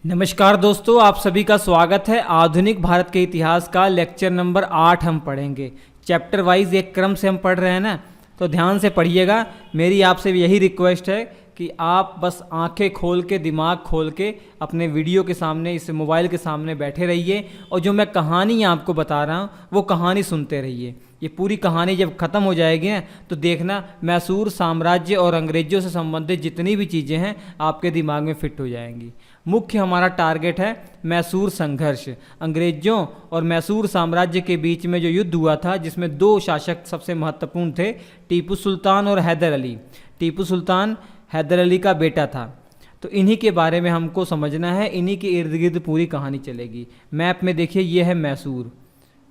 नमस्कार दोस्तों, आप सभी का स्वागत है। आधुनिक भारत के इतिहास का लेक्चर नंबर 8 हम पढ़ेंगे। चैप्टर वाइज एक क्रम से हम पढ़ रहे हैं ना, तो ध्यान से पढ़िएगा। मेरी आपसे यही रिक्वेस्ट है कि आप बस आंखें खोल के, दिमाग खोल के अपने वीडियो के सामने, इस मोबाइल के सामने बैठे रहिए और जो मैं कहानी आपको बता रहा हूँ वो कहानी सुनते रहिए। ये पूरी कहानी जब ख़त्म हो जाएगी ना, तो देखना मैसूर साम्राज्य और अंग्रेज़ों से संबंधित जितनी भी चीज़ें हैं आपके दिमाग में फिट हो जाएंगी। मुख्य हमारा टारगेट है मैसूर संघर्ष। अंग्रेज़ों और मैसूर साम्राज्य के बीच में जो युद्ध हुआ था, जिसमें दो शासक सबसे महत्वपूर्ण थे, टीपू सुल्तान और हैदर अली। टीपू सुल्तान हैदर अली का बेटा था। तो इन्हीं के बारे में हमको समझना है, इन्हीं के इर्द गिर्द पूरी कहानी चलेगी। मैप में देखिए, ये है मैसूर।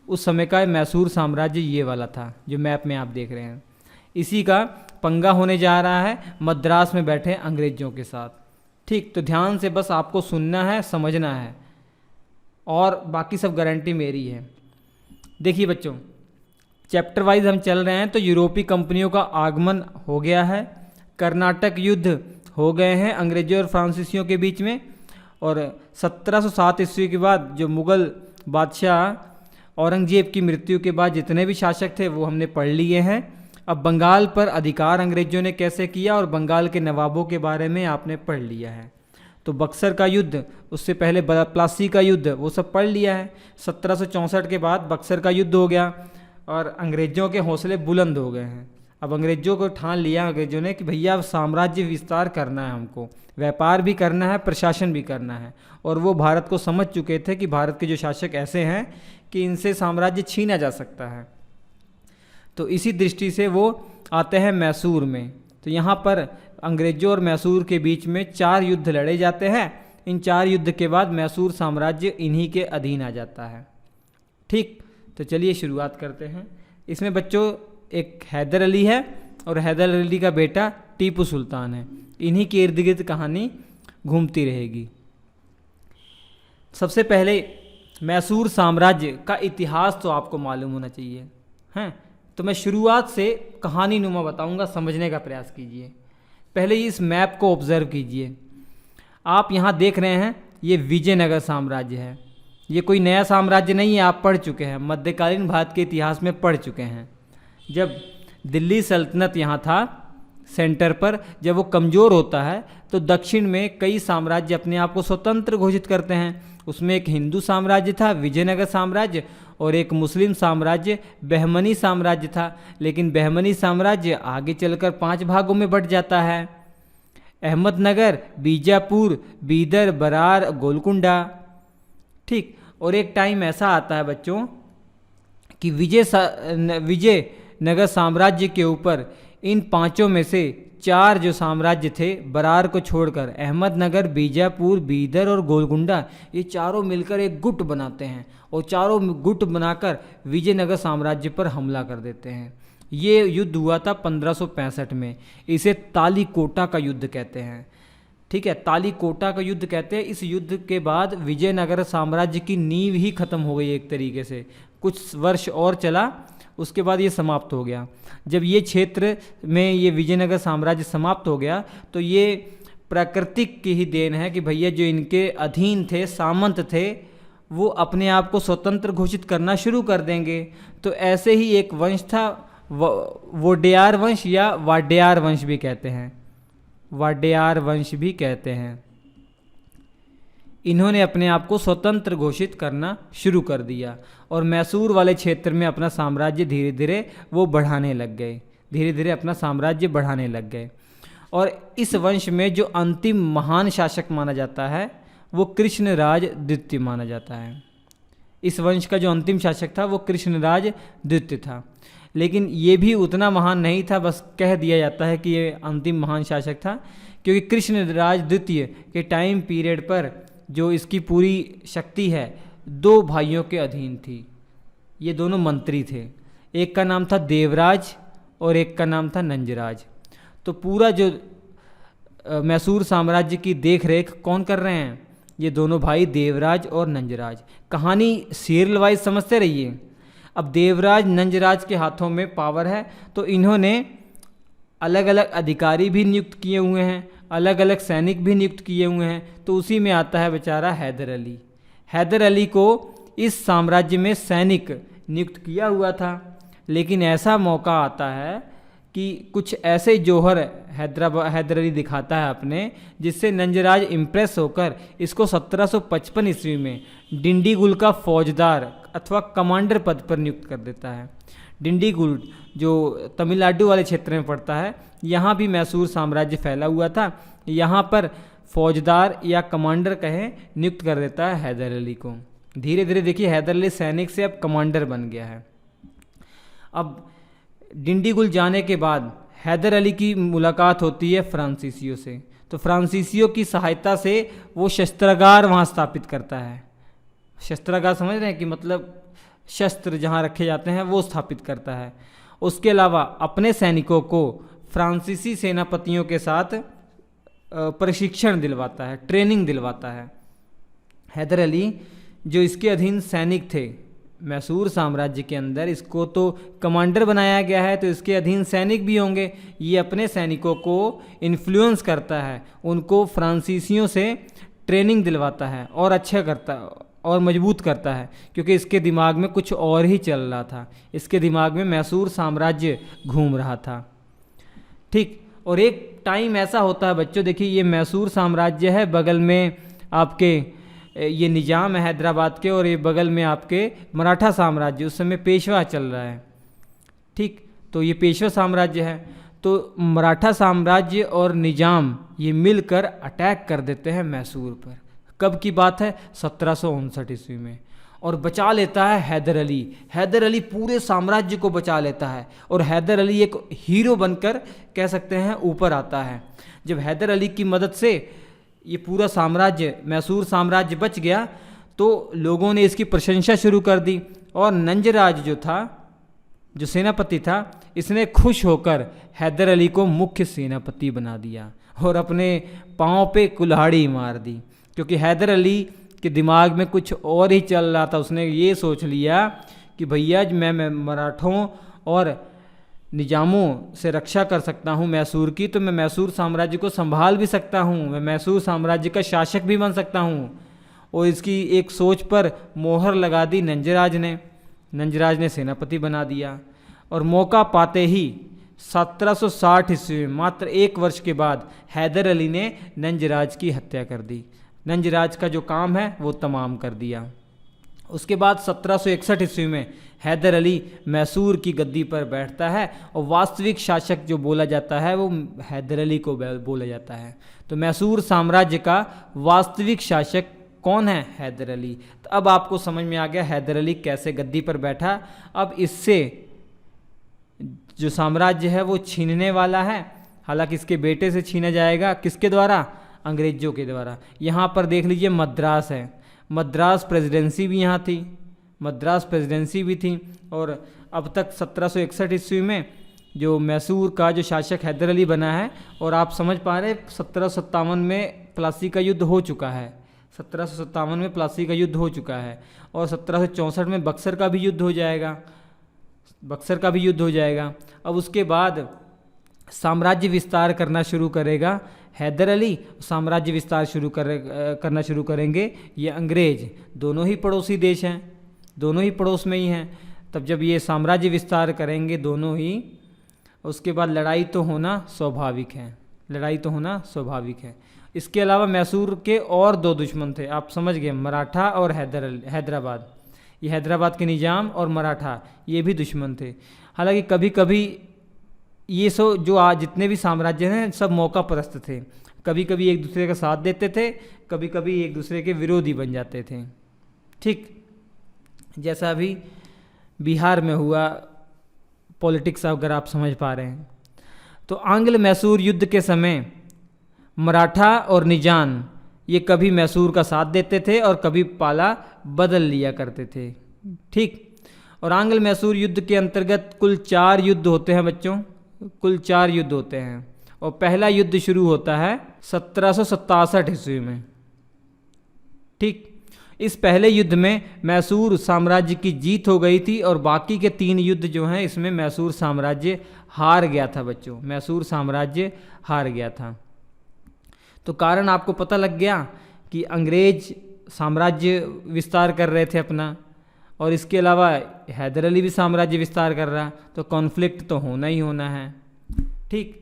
उस समय का मैसूर साम्राज्य ये वाला था जो मैप में आप देख रहे हैं। इसी का पंगा होने जा रहा है मद्रास में बैठे अंग्रेज़ों के साथ। ठीक, तो ध्यान से बस आपको सुनना है, समझना है, और बाकी सब गारंटी मेरी है। देखिए बच्चों, चैप्टर वाइज हम चल रहे हैं। तो यूरोपीय कंपनियों का आगमन हो गया है, कर्नाटक युद्ध हो गए हैं अंग्रेज़ों और फ्रांसीसियों के बीच में, और 1707 ईस्वी के बाद जो मुग़ल बादशाह औरंगजेब की मृत्यु के बाद जितने भी शासक थे वो हमने पढ़ लिए हैं। अब बंगाल पर अधिकार अंग्रेज़ों ने कैसे किया और बंगाल के नवाबों के बारे में आपने पढ़ लिया है। तो बक्सर का युद्ध, उससे पहले प्लासी का युद्ध, वो सब पढ़ लिया है। 1764 के बाद बक्सर का युद्ध हो गया और अंग्रेज़ों के हौसले बुलंद हो गए हैं। अब अंग्रेज़ों को ठान लिया अंग्रेज़ों ने कि भैया अब साम्राज्य विस्तार करना है, हमको व्यापार भी करना है, प्रशासन भी करना है। और वो भारत को समझ चुके थे कि भारत के जो शासक ऐसे हैं कि इनसे साम्राज्य छीना जा सकता है। तो इसी दृष्टि से वो आते हैं मैसूर में। तो यहाँ पर अंग्रेज़ों और मैसूर के बीच में 4 युद्ध लड़े जाते हैं। इन 4 युद्ध के बाद मैसूर साम्राज्य इन्हीं के अधीन आ जाता है। ठीक, तो चलिए शुरुआत करते हैं। इसमें बच्चों एक हैदर अली है और हैदर अली का बेटा टीपू सुल्तान है। इन्हीं के इर्द गिर्द कहानी घूमती रहेगी। सबसे पहले मैसूर साम्राज्य का इतिहास तो आपको मालूम होना चाहिए, हैं? तो मैं शुरुआत से कहानी नुमा बताऊंगा, समझने का प्रयास कीजिए। पहले इस मैप को ऑब्जर्व कीजिए। आप यहाँ देख रहे हैं, ये विजयनगर साम्राज्य है। ये कोई नया साम्राज्य नहीं है, आप पढ़ चुके हैं, मध्यकालीन भारत के इतिहास में पढ़ चुके हैं। जब दिल्ली सल्तनत यहाँ था सेंटर पर, जब वो कमज़ोर होता है तो दक्षिण में कई साम्राज्य अपने आप को स्वतंत्र घोषित करते हैं। उसमें एक हिंदू साम्राज्य था विजयनगर साम्राज्य, और एक मुस्लिम साम्राज्य बहमनी साम्राज्य था। लेकिन बहमनी साम्राज्य आगे चलकर 5 भागों में बंट जाता है: अहमदनगर, बीजापुर, बीदर, बरार, गोलकुंडा। ठीक, और एक टाइम ऐसा आता है बच्चों कि विजयनगर साम्राज्य के ऊपर इन 5 में से 4 जो साम्राज्य थे, बरार को छोड़कर, अहमदनगर, बीजापुर, बीदर और गोलकुंडा, ये चारों मिलकर एक गुट बनाते हैं और चारों गुट बनाकर विजयनगर साम्राज्य पर हमला कर देते हैं। ये युद्ध हुआ था 1565 में। इसे तालीकोटा का युद्ध कहते हैं। ठीक है, तालीकोटा का युद्ध कहते हैं। इस युद्ध के बाद विजयनगर साम्राज्य की नींव ही खत्म हो गई एक तरीके से। कुछ वर्ष और चला, उसके बाद ये समाप्त हो गया। जब ये क्षेत्र में ये विजयनगर साम्राज्य समाप्त हो गया तो ये प्राकृतिक की ही देन है कि भैया जो इनके अधीन थे, सामंत थे, वो अपने आप को स्वतंत्र घोषित करना शुरू कर देंगे। तो ऐसे ही एक वंश था, वोडेयार वंश या वाडेयार वंश भी कहते हैं, वाडेयार वंश भी कहते हैं। इन्होंने अपने आप को स्वतंत्र घोषित करना शुरू कर दिया और मैसूर वाले क्षेत्र में अपना साम्राज्य धीरे धीरे वो बढ़ाने लग गए, धीरे धीरे अपना साम्राज्य बढ़ाने लग गए। और इस वंश में जो अंतिम महान शासक माना जाता है वो कृष्णराज द्वितीय माना जाता है। इस वंश का जो अंतिम शासक था वो कृष्णराज द्वितीय था। लेकिन ये भी उतना महान नहीं था, बस कह दिया जाता है कि ये अंतिम महान शासक था, क्योंकि कृष्णराज द्वितीय के टाइम पीरियड पर जो इसकी पूरी शक्ति है 2 भाइयों के अधीन थी। ये दोनों मंत्री थे, एक का नाम था देवराज और एक का नाम था नंजराज। तो पूरा जो मैसूर साम्राज्य की देख रेख कौन कर रहे हैं? ये दोनों भाई देवराज और नंजराज। कहानी सीरियल वाइज समझते रहिए। अब देवराज नंजराज के हाथों में पावर है, तो इन्होंने अलग अलग अधिकारी भी नियुक्त किए हुए हैं अलग अलग सैनिक भी नियुक्त किए हुए हैं। तो उसी में आता है बेचारा हैदर अली। हैदर अली को इस साम्राज्य में सैनिक नियुक्त किया हुआ था, लेकिन ऐसा मौका आता है कि कुछ ऐसे जौहर हैदर अली दिखाता है अपने, जिससे नंजराज इम्प्रेस होकर इसको 1755 ईस्वी में डिंडीगुल का फौजदार अथवा कमांडर पद पर नियुक्त कर देता है। डिंडीगुल जो तमिलनाडु वाले क्षेत्र में पड़ता है, यहाँ भी मैसूर साम्राज्य फैला हुआ था। यहाँ पर फौजदार या कमांडर कहें नियुक्त कर देता है हैदर अली को। धीरे धीरे देखिए हैदर अली सैनिक से अब कमांडर बन गया है। अब डिंडीगुल जाने के बाद हैदर अली की मुलाकात होती है फ्रांसीसियों से। तो फ्रांसीसियों की सहायता से वो शस्त्रागार वहाँ स्थापित करता है। शस्त्रागार समझ रहे हैं कि मतलब शस्त्र जहाँ रखे जाते हैं वो स्थापित करता है। उसके अलावा अपने सैनिकों को फ्रांसीसी सेनापतियों के साथ प्रशिक्षण दिलवाता है, ट्रेनिंग दिलवाता है। हैदर अली जो इसके अधीन सैनिक थे मैसूर साम्राज्य के अंदर, इसको तो कमांडर बनाया गया है, तो इसके अधीन सैनिक भी होंगे। ये अपने सैनिकों को इन्फ्लुएंस करता है, उनको फ्रांसीसियों से ट्रेनिंग दिलवाता है और अच्छा करता और मजबूत करता है, क्योंकि इसके दिमाग में कुछ और ही चल रहा था। इसके दिमाग में मैसूर साम्राज्य घूम रहा था। ठीक, और एक टाइम ऐसा होता है बच्चों, देखिए ये मैसूर साम्राज्य है, बगल में आपके ये निजाम है हैदराबाद के, और ये बगल में आपके मराठा साम्राज्य, उस समय पेशवा चल रहा है। ठीक, तो ये पेशवा साम्राज्य है। तो मराठा साम्राज्य और निजाम ये मिलकर अटैक कर देते हैं मैसूर पर। कब की बात है? 1759 ईस्वी में। और बचा लेता है हैदर अली। हैदर अली पूरे साम्राज्य को बचा लेता है, और हैदर अली एक हीरो बनकर कह सकते हैं ऊपर आता है। जब हैदर अली की मदद से ये पूरा साम्राज्य, मैसूर साम्राज्य बच गया, तो लोगों ने इसकी प्रशंसा शुरू कर दी। और नंजराज जो था, जो सेनापति था, इसने खुश होकर हैदर अली को मुख्य सेनापति बना दिया और अपने पाँव पे कुल्हाड़ी मार दी, क्योंकि हैदर अली के दिमाग में कुछ और ही चल रहा था। उसने ये सोच लिया कि भैया मैं मराठों और निजामों से रक्षा कर सकता हूँ मैसूर की, तो मैं मैसूर साम्राज्य को संभाल भी सकता हूँ, मैं मैसूर साम्राज्य का शासक भी बन सकता हूँ। और इसकी एक सोच पर मोहर लगा दी नंजराज ने। नंजराज ने सेनापति बना दिया, और मौका पाते ही 1760 ईस्वी में, मात्र 1 वर्ष के बाद, हैदर अली ने नंजराज की हत्या कर दी। नंजराज का जो काम है वो तमाम कर दिया। उसके बाद 1761 ईस्वी में हैदर अली मैसूर की गद्दी पर बैठता है, और वास्तविक शासक जो बोला जाता है वो हैदर अली को बोला जाता है। तो मैसूर साम्राज्य का वास्तविक शासक कौन है? हैदर अली। तो अब आपको समझ में आ गया हैदर अली कैसे गद्दी पर बैठा। अब इससे जो साम्राज्य है वो छीनने वाला है। हालांकि इसके बेटे से छीना जाएगा, किसके द्वारा? अंग्रेजों के द्वारा। यहाँ पर देख लीजिए मद्रास है, मद्रास प्रेसिडेंसी भी यहाँ थी, मद्रास प्रेसिडेंसी भी थी। और अब तक 1761 ईस्वी में जो मैसूर का जो शासक हैदर अली बना है, और आप समझ पा रहे 1757 में प्लासी का युद्ध हो चुका है, 1757 में प्लासी का युद्ध हो चुका है, और 1764 में बक्सर का भी युद्ध हो जाएगा, बक्सर का भी युद्ध हो जाएगा। अब उसके बाद साम्राज्य विस्तार करना शुरू करेगा हैदर अली, साम्राज्य विस्तार करना शुरू करेंगे ये अंग्रेज। दोनों ही पड़ोसी देश हैं, दोनों ही पड़ोस में ही हैं। तब जब ये साम्राज्य विस्तार करेंगे दोनों ही, उसके बाद लड़ाई तो होना स्वाभाविक है, लड़ाई तो होना स्वाभाविक है। इसके अलावा मैसूर के और 2 दुश्मन थे, आप समझ गए, मराठा और हैदराबाद। ये हैदराबाद के निजाम और मराठा ये भी दुश्मन थे। हालांकि कभी कभी ये जो आज जितने भी साम्राज्य हैं सब मौका परस्त थे, कभी कभी एक दूसरे का साथ देते थे, कभी कभी एक दूसरे के विरोधी बन जाते थे। ठीक, जैसा अभी बिहार में हुआ पॉलिटिक्स, अगर आप समझ पा रहे हैं। तो आंग्ल मैसूर युद्ध के समय मराठा और निजाम ये कभी मैसूर का साथ देते थे और कभी पाला बदल लिया करते थे। ठीक, और आंग्ल मैसूर युद्ध के अंतर्गत कुल 4 युद्ध होते हैं बच्चों, कुल 4 युद्ध होते हैं। और पहला युद्ध शुरू होता है 1767 ईस्वी में। ठीक, इस पहले युद्ध में मैसूर साम्राज्य की जीत हो गई थी, और बाकी के 3 युद्ध जो हैं इसमें मैसूर साम्राज्य हार गया था बच्चों, मैसूर साम्राज्य हार गया था। तो कारण आपको पता लग गया कि अंग्रेज साम्राज्य विस्तार कर रहे थे अपना, और इसके अलावा हैदर अली भी साम्राज्य विस्तार कर रहा, तो कॉन्फ्लिक्ट तो होना ही होना है। ठीक,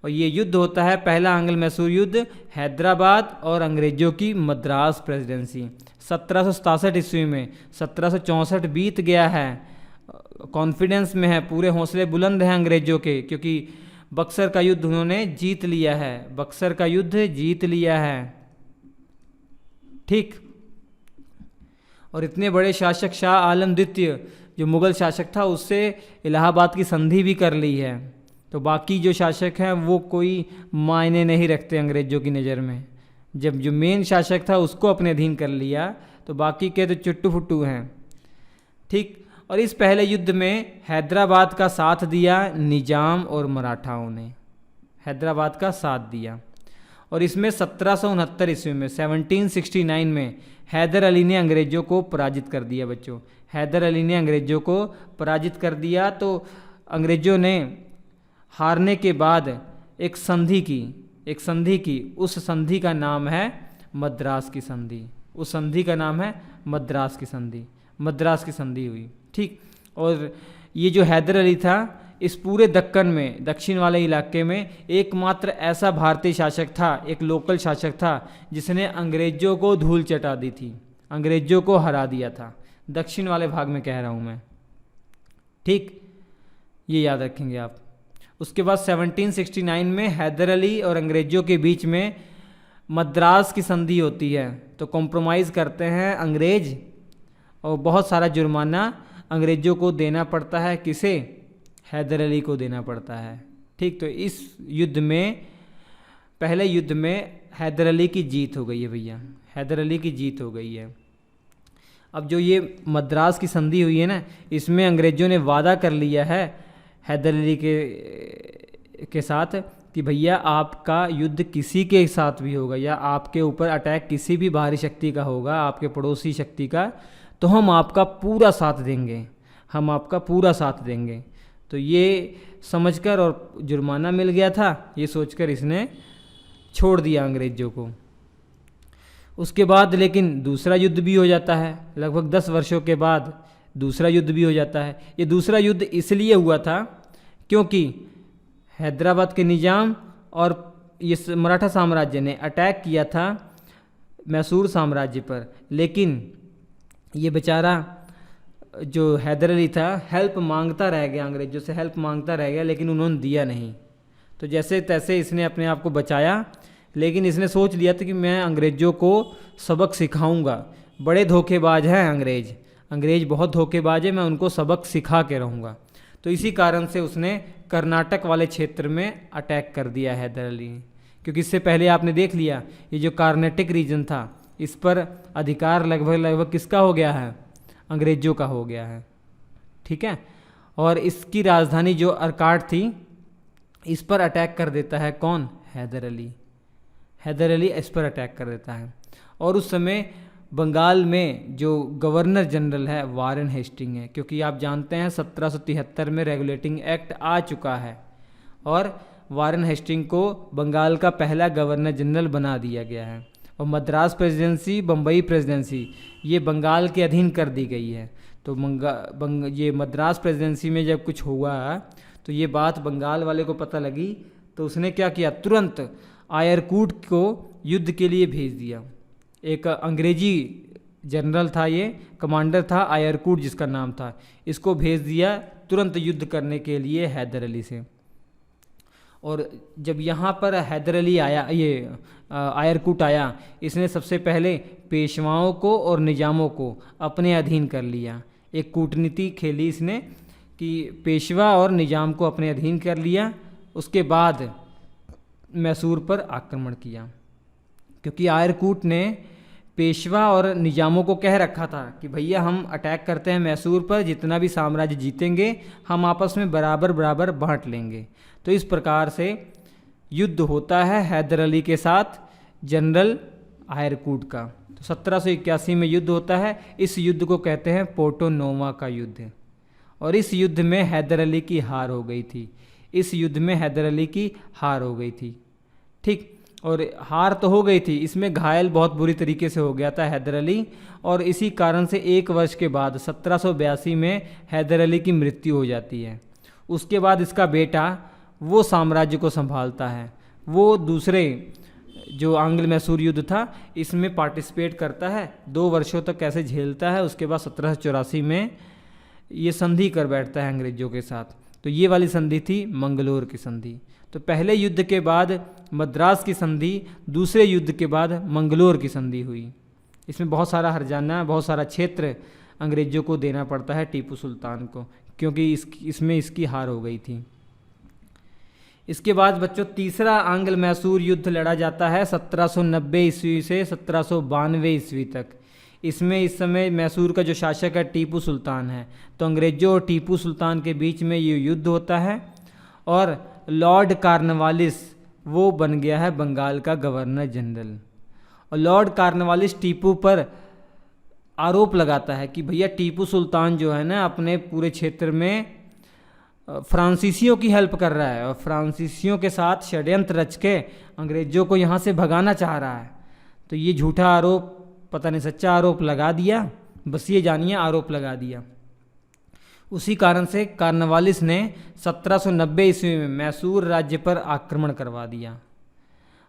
और ये युद्ध होता है पहला आंग्ल मैसूर युद्ध, हैदराबाद और अंग्रेज़ों की मद्रास प्रेसिडेंसी 1767 ईस्वी में। 1764 बीत गया है, कॉन्फिडेंस में है, पूरे हौसले बुलंद हैं अंग्रेज़ों के, क्योंकि बक्सर का युद्ध उन्होंने जीत लिया है, बक्सर का युद्ध जीत लिया है। ठीक, और इतने बड़े शासक शाह आलम द्वितीय जो मुग़ल शासक था, उससे इलाहाबाद की संधि भी कर ली है। तो बाकी जो शासक हैं वो कोई मायने नहीं रखते अंग्रेज़ों की नज़र में। जब जो मेन शासक था उसको अपने अधीन कर लिया, तो बाकी के तो चुट्टू फुट्टू हैं। ठीक, और इस पहले युद्ध में हैदराबाद का साथ दिया निजाम और मराठाओं ने, हैदराबाद का साथ दिया। और इसमें 1769 ईस्वी में 1769 में हैदर अली ने अंग्रेज़ों को पराजित कर दिया। बच्चों, हैदर अली ने अंग्रेज़ों को पराजित कर दिया। तो अंग्रेज़ों ने हारने के बाद एक संधि की, उस संधि का नाम है मद्रास की संधि, उस संधि का नाम है मद्रास की संधि, मद्रास की संधि हुई। ठीक, और ये जो हैदर अली था, इस पूरे दक्कन में, दक्षिण वाले इलाके में एकमात्र ऐसा भारतीय शासक था, एक लोकल शासक था, जिसने अंग्रेज़ों को धूल चटा दी थी, अंग्रेज़ों को हरा दिया था। दक्षिण वाले भाग में कह रहा हूँ मैं। ठीक, ये याद रखेंगे आप। उसके बाद 1769 में हैदर अली और अंग्रेज़ों के बीच में मद्रास की संधि होती है। तो कॉम्प्रोमाइज़ करते हैं अंग्रेज़, और बहुत सारा जुर्माना अंग्रेज़ों को देना पड़ता है। किसे? हैदर अली को देना पड़ता है। ठीक, तो इस युद्ध में, पहले युद्ध में हैदर अली की जीत हो गई है भैया, हैदर अली की जीत हो गई है। अब जो ये मद्रास की संधि हुई है ना, इसमें अंग्रेज़ों ने वादा कर लिया है हैदर अली के साथ कि भैया आपका युद्ध किसी के साथ भी होगा, या आपके ऊपर अटैक किसी भी बाहरी शक्ति का होगा, आपके पड़ोसी शक्ति का, तो हम आपका पूरा साथ देंगे, हम आपका पूरा साथ देंगे। तो ये समझकर, और जुर्माना मिल गया था, ये सोचकर इसने छोड़ दिया अंग्रेज़ों को। उसके बाद लेकिन दूसरा युद्ध भी हो जाता है, लगभग 10 वर्षों के बाद दूसरा युद्ध भी हो जाता है। ये दूसरा युद्ध इसलिए हुआ था क्योंकि हैदराबाद के निजाम और ये मराठा साम्राज्य ने अटैक किया था मैसूर साम्राज्य पर, लेकिन ये बेचारा जो हैदर अली था हेल्प मांगता रह गया, अंग्रेज़ों से हेल्प मांगता रह गया, लेकिन उन्होंने दिया नहीं। तो जैसे तैसे इसने अपने आप को बचाया, लेकिन इसने सोच लिया था कि मैं अंग्रेज़ों को सबक सिखाऊंगा। बड़े धोखेबाज हैं अंग्रेज़ बहुत धोखेबाज है, मैं उनको सबक सिखा के रहूँगा। तो इसी कारण से उसने कर्नाटक वाले क्षेत्र में अटैक कर दिया हैदर अली ने, क्योंकि इससे पहले आपने देख लिया ये जो कर्नाटक रीजन था, इस पर अधिकार लगभग किसका हो गया है? अंग्रेज़ों का हो गया है। ठीक है, और इसकी राजधानी जो अर्काट थी, इस पर अटैक कर देता है कौन? हैदर अली। हैदर अली इस पर अटैक कर देता है। और उस समय बंगाल में जो गवर्नर जनरल है वारेन हेस्टिंग है, क्योंकि आप जानते हैं 1773 में रेगुलेटिंग एक्ट आ चुका है, और वारेन हेस्टिंग को बंगाल का पहला गवर्नर जनरल बना दिया गया है। और मद्रास प्रेसिडेंसी, बम्बई प्रेसिडेंसी, ये बंगाल के अधीन कर दी गई है। तो ये मद्रास प्रेसिडेंसी में जब कुछ हुआ तो ये बात बंगाल वाले को पता लगी, तो उसने क्या किया? तुरंत आयरकूट को युद्ध के लिए भेज दिया। एक अंग्रेजी जनरल था, ये कमांडर था आयरकूट जिसका नाम था, इसको भेज दिया तुरंत युद्ध करने के लिए हैदर अली से। और जब यहाँ पर हैदर अली आया, ये आयरकूट आया, इसने सबसे पहले पेशवाओं को और निजामों को अपने अधीन कर लिया। एक कूटनीति खेली इसने कि पेशवा और निजाम को अपने अधीन कर लिया। उसके बाद मैसूर पर आक्रमण किया, क्योंकि आयरकूट ने पेशवा और निजामों को कह रखा था कि भैया हम अटैक करते हैं मैसूर पर, जितना भी साम्राज्य जीतेंगे हम आपस में बराबर बराबर बांट लेंगे। तो इस प्रकार से युद्ध होता है हैदर अली के साथ जनरल आयरकूट का। तो 1781 में युद्ध होता है। इस युद्ध को कहते हैं पोर्टो नोवा का युद्ध, और इस युद्ध में हैदर अली की हार हो गई थी। इस युद्ध में हैदर अली की हार हो गई थी। ठीक, और हार तो हो गई थी, इसमें घायल बहुत बुरी तरीके से हो गया था हैदर अली, और इसी कारण से 1 वर्ष के बाद 1782 में हैदर अली की मृत्यु हो जाती है। उसके बाद इसका बेटा वो साम्राज्य को संभालता है, वो दूसरे जो आंग्ल मैसूर युद्ध था इसमें पार्टिसिपेट करता है, 2 वर्षों तक कैसे झेलता है। उसके बाद 1784 में ये संधि कर बैठता है अंग्रेजों के साथ। तो ये वाली संधि थी मंगलोर की संधि। तो पहले युद्ध के बाद मद्रास की संधि, दूसरे युद्ध के बाद मंगलोर की संधि हुई। इसमें बहुत सारा हर्जाना, बहुत सारा क्षेत्र अंग्रेजों को देना पड़ता है टीपू सुल्तान को, क्योंकि इसमें इसकी हार हो गई थी। इसके बाद बच्चों तीसरा आंग्ल मैसूर युद्ध लड़ा जाता है 1790 ईस्वी से 1792 ईस्वी तक। इसमें इस समय मैसूर का जो शासक है टीपू सुल्तान है। तो अंग्रेजों और टीपू सुल्तान के बीच में ये युद्ध होता है, और लॉर्ड कार्नवालिस वो बन गया है बंगाल का गवर्नर जनरल। और लॉर्ड कार्नवालिस टीपू पर आरोप लगाता है कि भैया टीपू सुल्तान जो है ना अपने पूरे क्षेत्र में फ्रांसीसियों की हेल्प कर रहा है, और फ्रांसीसियों के साथ षड्यंत्र रच के अंग्रेजों को यहाँ से भगाना चाह रहा है। तो ये झूठा आरोप, पता नहीं सच्चा आरोप लगा दिया, बस ये जानिए आरोप लगा दिया। उसी कारण से कार्नवालिस ने 1790 ईस्वी में मैसूर राज्य पर आक्रमण करवा दिया,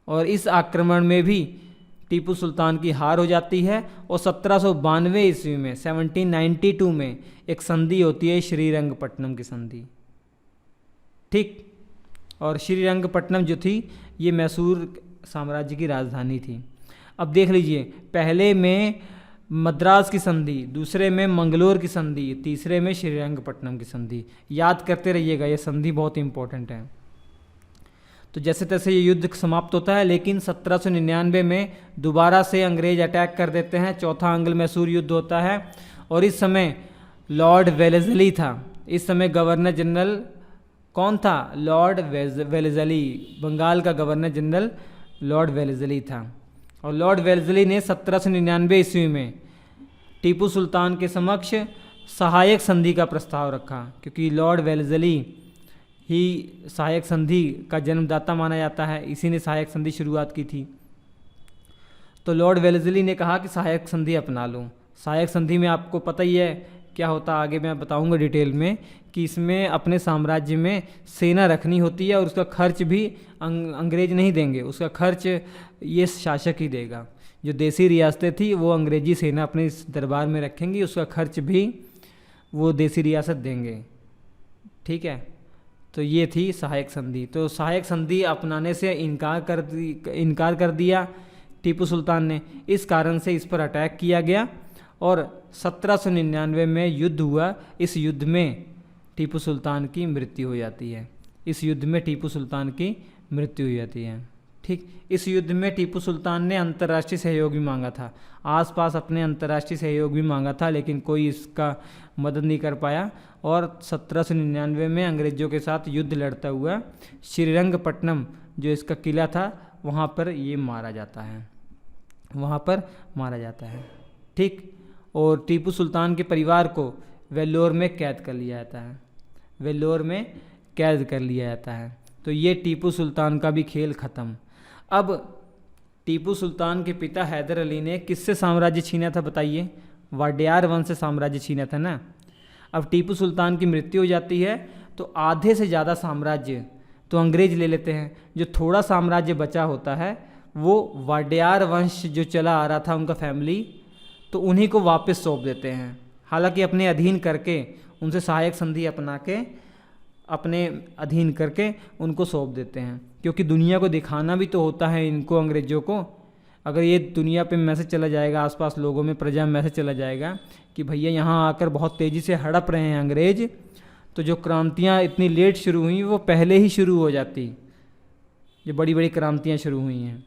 और इस आक्रमण में भी टीपू सुल्तान की हार हो जाती है। और 1792 ईस्वी में 1792 में एक संधि होती है श्रीरंगपट्टनम की संधि, ठीक। और श्रीरंगपट्टनम जो थी ये मैसूर साम्राज्य की राजधानी थी। अब देख लीजिए, पहले में मद्रास की संधि, दूसरे में मंगलोर की संधि, तीसरे में श्रीरंगपट्टनम की संधि। याद करते रहिएगा, ये संधि बहुत इंपॉर्टेंट है। तो जैसे तैसे ये युद्ध समाप्त होता है, लेकिन 1799 में दोबारा से अंग्रेज अटैक कर देते हैं। चौथा आंग्ल मैसूर युद्ध होता है, और इस समय लॉर्ड वेलेज़ली था। इस समय गवर्नर जनरल कौन था? लॉर्ड वेलेज़ली, बंगाल का गवर्नर जनरल लॉर्ड वेलेज़ली था। और लॉर्ड वेलेज़ली ने 1799 ईस्वी में टीपू सुल्तान के समक्ष सहायक संधि का प्रस्ताव रखा, क्योंकि लॉर्ड वेलेज़ली ही सहायक संधि का जन्मदाता माना जाता है, इसी ने सहायक संधि शुरुआत की थी। तो लॉर्ड वेलेज़ली ने कहा कि सहायक संधि अपना लो। सहायक संधि में आपको पता ही है क्या होता, आगे मैं बताऊंगा डिटेल में, कि इसमें अपने साम्राज्य में सेना रखनी होती है, और उसका खर्च भी अंग्रेज नहीं देंगे, उसका खर्च ये शासक ही देगा। जो देसी रियासतें थी वो अंग्रेजी सेना अपने इस दरबार में रखेंगी, उसका खर्च भी वो देसी रियासत देंगे, ठीक है। तो ये थी सहायक संधि। तो सहायक संधि अपनाने से इनकार कर दिया टीपू सुल्तान ने। इस कारण से इस पर अटैक किया गया, और 1799 में युद्ध हुआ। इस युद्ध में टीपू सुल्तान की मृत्यु हो जाती है। इस युद्ध में टीपू सुल्तान की मृत्यु हो जाती है, ठीक। इस युद्ध में टीपू सुल्तान ने अंतर्राष्ट्रीय सहयोग भी मांगा था, आसपास अपने अंतर्राष्ट्रीय सहयोग भी मांगा था, लेकिन कोई इसका मदद नहीं कर पाया। और 1799 में अंग्रेज़ों के साथ युद्ध लड़ता हुआ श्रीरंगपट्टनम जो इसका किला था वहाँ पर ये मारा जाता है, वहाँ पर मारा जाता है, ठीक। और टीपू सुल्तान के परिवार को वेल्लोर में कैद कर लिया जाता है, वेल्लोर में कैद कर लिया जाता है। तो ये टीपू सुल्तान का भी खेल ख़त्म। अब टीपू सुल्तान के पिता हैदर अली ने किससे साम्राज्य छीना था बताइए? वाडियार वंश से साम्राज्य छीना था ना। अब टीपू सुल्तान की मृत्यु हो जाती है तो आधे से ज़्यादा साम्राज्य तो अंग्रेज ले लेते हैं, जो थोड़ा साम्राज्य बचा होता है वो वाडियार वंश जो चला आ रहा था उनका फैमिली, तो उन्हीं को वापस सौंप देते हैं। हालांकि अपने अधीन करके, उनसे सहायक संधि अपना के अपने अधीन करके उनको सौंप देते हैं, क्योंकि दुनिया को दिखाना भी तो होता है इनको, अंग्रेज़ों को। अगर ये दुनिया पे मैसेज चला जाएगा, आसपास लोगों में, प्रजा में मैसेज चला जाएगा कि भैया यहाँ आकर बहुत तेज़ी से हड़प रहे हैं अंग्रेज, तो जो क्रांतियाँ इतनी लेट शुरू हुई वो पहले ही शुरू हो जाती, जो बड़ी बड़ी क्रांतियाँ शुरू हुई हैं।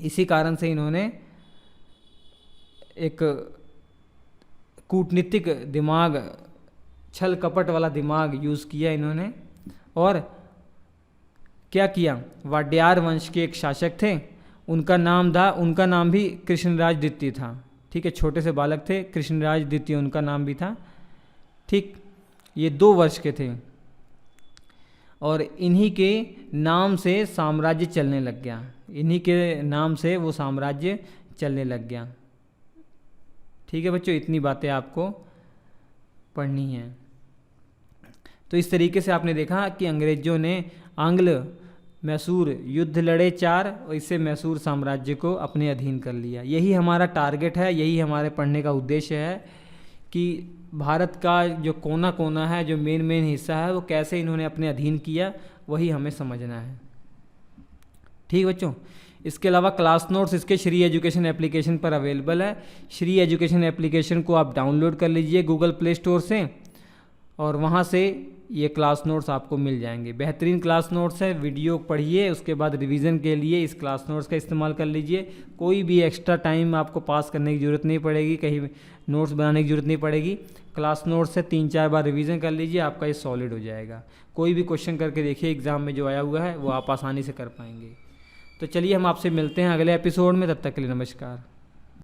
इसी कारण से इन्होंने एक कूटनीतिक दिमाग, छल कपट वाला दिमाग यूज़ किया इन्होंने। और क्या किया, वाडियार वंश के एक शासक थे, उनका नाम भी कृष्णराज द्वितीय था, ठीक है। छोटे से बालक थे, कृष्णराज द्वितीय उनका नाम भी था, ठीक। ये 2 वर्ष के थे, और इन्हीं के नाम से साम्राज्य चलने लग गया। इन्हीं के नाम से वो साम्राज्य चलने लग गया। ठीक है बच्चों, इतनी बातें आपको पढ़नी है। तो इस तरीके से आपने देखा कि अंग्रेजों ने आंग्ल मैसूर युद्ध लड़े 4 और इससे मैसूर साम्राज्य को अपने अधीन कर लिया। यही हमारा टारगेट है, यही हमारे पढ़ने का उद्देश्य है कि भारत का जो कोना कोना है, जो मेन मेन हिस्सा है, वो कैसे इन्होंने अपने अधीन किया, वही हमें समझना है। ठीक बच्चों, इसके अलावा क्लास नोट्स इसके श्री एजुकेशन एप्लीकेशन पर अवेलेबल है। श्री एजुकेशन एप्लीकेशन को आप डाउनलोड कर लीजिए गूगल प्ले स्टोर से और वहाँ से ये क्लास नोट्स आपको मिल जाएंगे। बेहतरीन क्लास नोट्स है, वीडियो पढ़िए, उसके बाद रिवीजन के लिए इस क्लास नोट्स का इस्तेमाल कर लीजिए। कोई भी एक्स्ट्रा टाइम आपको पास करने की ज़रूरत नहीं पड़ेगी, कहीं नोट्स बनाने की ज़रूरत नहीं पड़ेगी। क्लास नोट्स से 3-4 बार रिवीजन कर लीजिए, आपका ये सॉलिड हो जाएगा। कोई भी क्वेश्चन करके देखिए एग्ज़ाम में जो आया हुआ है वो आप आसानी से कर पाएंगे। तो चलिए हम आपसे मिलते हैं अगले एपिसोड में, तब तक के लिए नमस्कार।